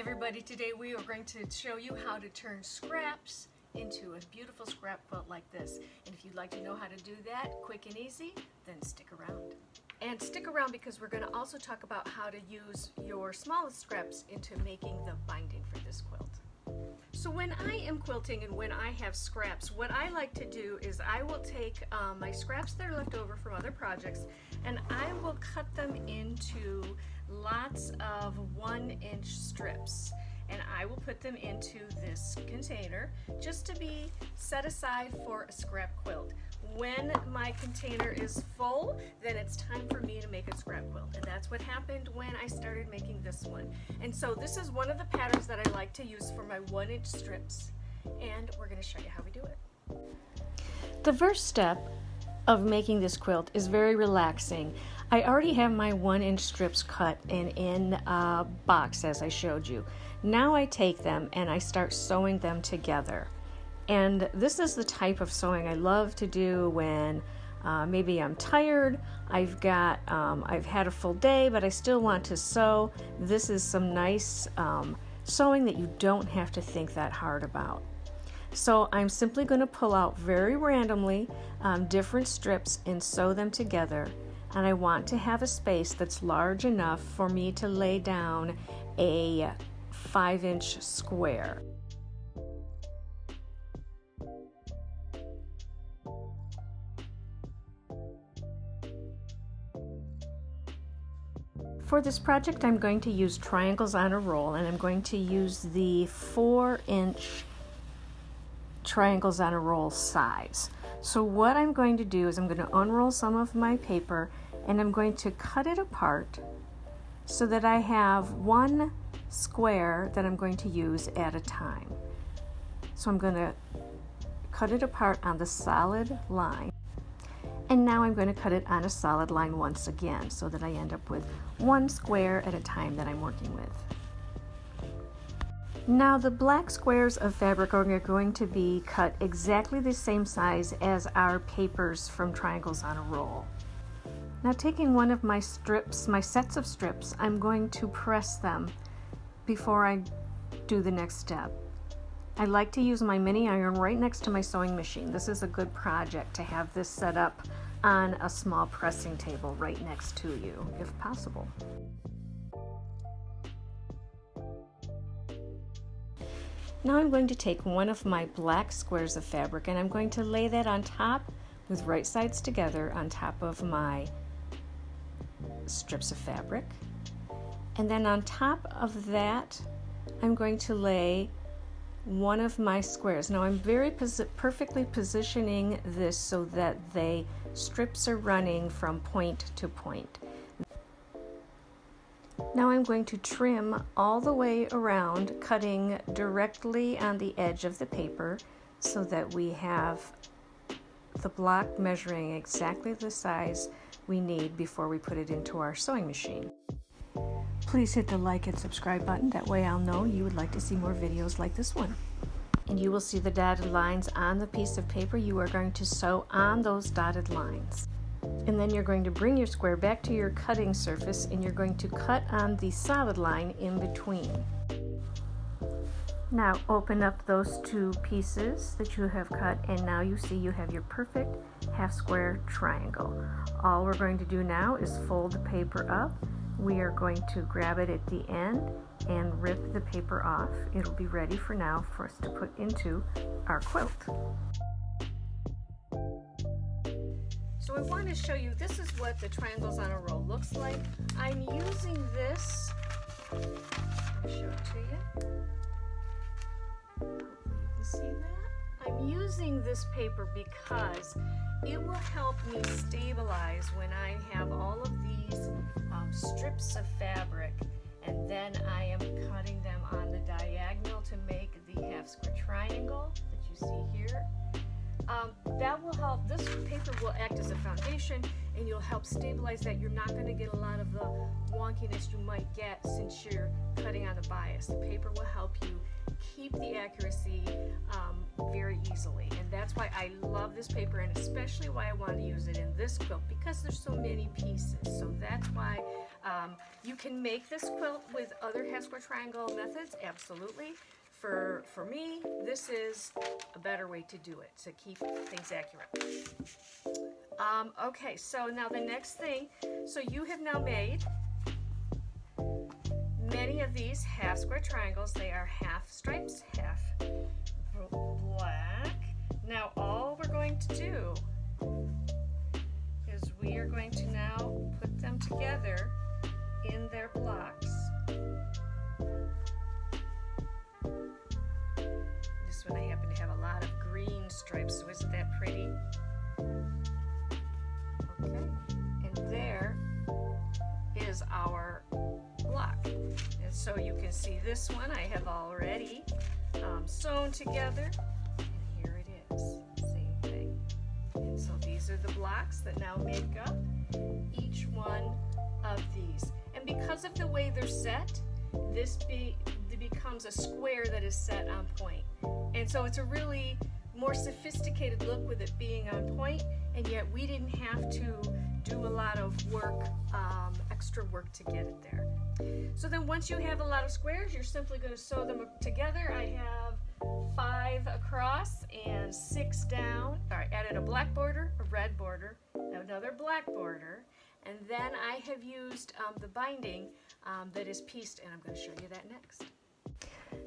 Everybody, today we are going to show you how to turn scraps into a beautiful scrap quilt like this. And if you'd like to know how to do that quick and easy, then stick around. And stick around because we're going to also talk about how to use your smallest scraps into making the binding for this quilt. So when I am quilting and when I have scraps, what I like to do is I will take my scraps that are left over from other projects and I will cut them into lots of 1-inch strips, and I will put them into this container just to be set aside for a scrap quilt. When my container is full, then it's time for me to make a scrap quilt, and that's what happened when I started making this one. And so this is one of the patterns that I like to use for my 1-inch strips, and we're going to show you how we do it. The first step of making this quilt is very relaxing. I already have my 1-inch strips cut and in a box as I showed you. Now I take them and I start sewing them together. And this is the type of sewing I love to do when maybe I'm tired, I've had a full day, but I still want to sew. This is some nice sewing that you don't have to think that hard about. So I'm simply going to pull out very randomly different strips and sew them together. And I want to have a space that's large enough for me to lay down a 5-inch square. For this project, I'm going to use triangles on a roll, and I'm going to use the 4-inch triangles on a roll size. So what I'm going to do is I'm going to unroll some of my paper and I'm going to cut it apart so that I have one square that I'm going to use at a time. So I'm going to cut it apart on the solid line, and now I'm going to cut it on a solid line once again so that I end up with one square at a time that I'm working with. Now the black squares of fabric are going to be cut exactly the same size as our papers from triangles on a roll. Now taking one of my strips, my sets of strips, I'm going to press them before I do the next step. I like to use my mini iron right next to my sewing machine. This is a good project to have this set up on a small pressing table right next to you, if possible. Now I'm going to take one of my black squares of fabric and I'm going to lay that on top with right sides together on top of my strips of fabric. And then on top of that, I'm going to lay one of my squares. Now I'm very perfectly positioning this so that the strips are running from point to point. Now I'm going to trim all the way around, cutting directly on the edge of the paper so that we have the block measuring exactly the size we need before we put it into our sewing machine. Please hit the like and subscribe button, that way I'll know you would like to see more videos like this one. And you will see the dotted lines on the piece of paper. You are going to sew on those dotted lines. And then you're going to bring your square back to your cutting surface and you're going to cut on the solid line in between. Now open up those two pieces that you have cut, and now you see you have your perfect half square triangle. All we're going to do now is fold the paper up. We are going to grab it at the end and rip the paper off. It'll be ready for now for us to put into our quilt. So I want to show you, this is what the triangles on a roll looks like. I'm using this, I'll show it to you. Hopefully you can see that. I'm using this paper because it will help me stabilize when I have all of these strips of fabric, and then I am cutting them on the diagonal to make the half square triangle that you see here. That will help, this paper will act as a foundation and you'll help stabilize that. You're not going to get a lot of the wonkiness you might get since you're cutting on the bias. The paper will help you keep the accuracy very easily, and that's why I love this paper, and especially why I want to use it in this quilt, because there's so many pieces. So that's why You can make this quilt with other half square triangle methods, absolutely. For me, this is a better way to do it, to keep things accurate. Okay, so now the next thing, so you have now made many of these half square triangles. They are half stripes, half black. Now all we're going to do is we are going to now put them together in their blocks. This one I happen to have a lot of green stripes, so isn't that pretty? Okay, and there is our block. And so you can see this one I have already sewn together, and here it is, same thing. And so these are the blocks that now make up each one of these. And because of the way they're set, this becomes a square that is set on point. And so it's a really more sophisticated look with it being on point, and yet we didn't have to do a lot of work, extra work to get it there. So then once you have a lot of squares, you're simply going to sew them together. I have 5 across and 6 down. All right, added a black border, a red border, another black border, and then I have used the binding that is pieced, and I'm going to show you that next.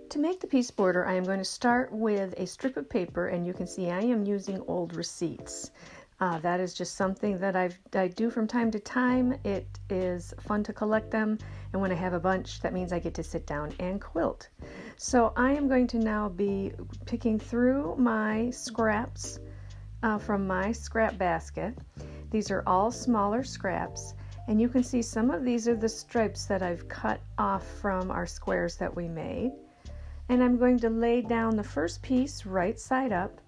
To make the piece border, I am going to start with a strip of paper, and you can see I am using old receipts. That is just something that I do from time to time. It is fun to collect them, and when I have a bunch, that means I get to sit down and quilt. So I am going to now be picking through my scraps from my scrap basket. These are all smaller scraps, and you can see some of these are the stripes that I've cut off from our squares that we made. And I'm going to lay down the first piece right side up,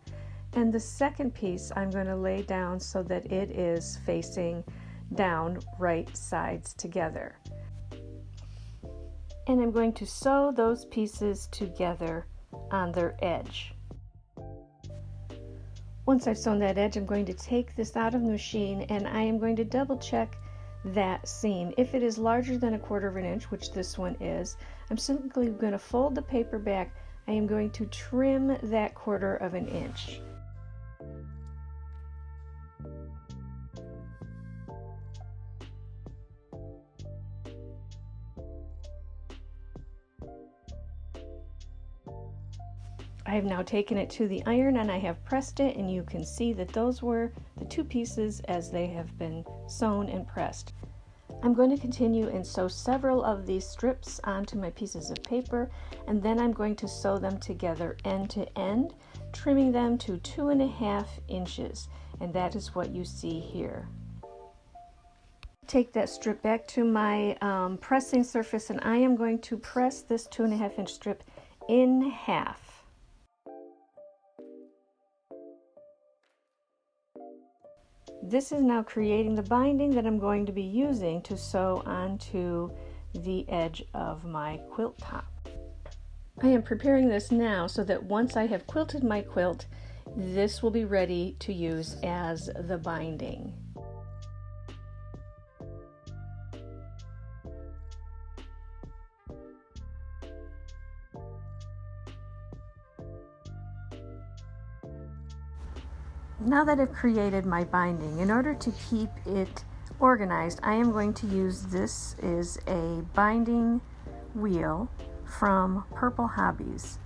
and the second piece I'm going to lay down so that it is facing down, right sides together. And I'm going to sew those pieces together on their edge. Once I've sewn that edge, I'm going to take this out of the machine, and I am going to double check that seam. If it is larger than 1/4 inch, which this one is, I'm simply going to fold the paper back. I am going to trim that 1/4 inch. I have now taken it to the iron and I have pressed it, and you can see that those were the 2 pieces as they have been sewn and pressed. I'm going to continue and sew several of these strips onto my pieces of paper, and then I'm going to sew them together end to end, trimming them to 2.5 inches, and that is what you see here. Take that strip back to my pressing surface, and I am going to press this 2.5 inch strip in half. This is now creating the binding that I'm going to be using to sew onto the edge of my quilt top. I am preparing this now so that once I have quilted my quilt, this will be ready to use as the binding. Now that I've created my binding, in order to keep it organized, I am going to use this is a binding wheel from Purple Hobbies,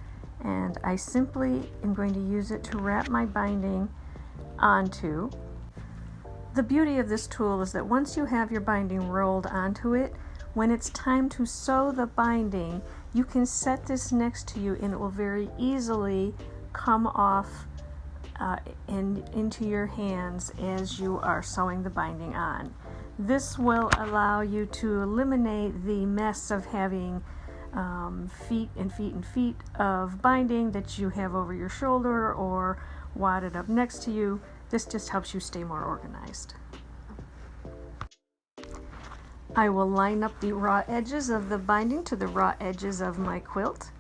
and I simply am going to use it to wrap my binding onto. The beauty of this tool is that once you have your binding rolled onto it, when it's time to sew the binding, you can set this next to you and it will very easily come off into your hands as you are sewing the binding on. This will allow you to eliminate the mess of having feet and feet and feet of binding that you have over your shoulder or wadded up next to you. This just helps you stay more organized. I will line up the raw edges of the binding to the raw edges of my quilt,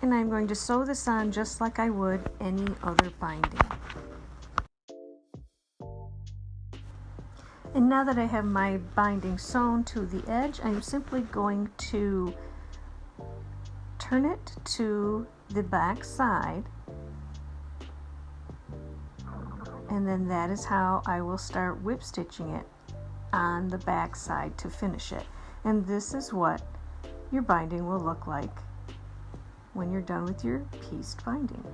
and I'm going to sew this on just like I would any other binding. And now that I have my binding sewn to the edge, I'm simply going to turn it to the back side, and then that is how I will start whip stitching it on the back side to finish it. And this is what your binding will look like when you're done with your pieced binding.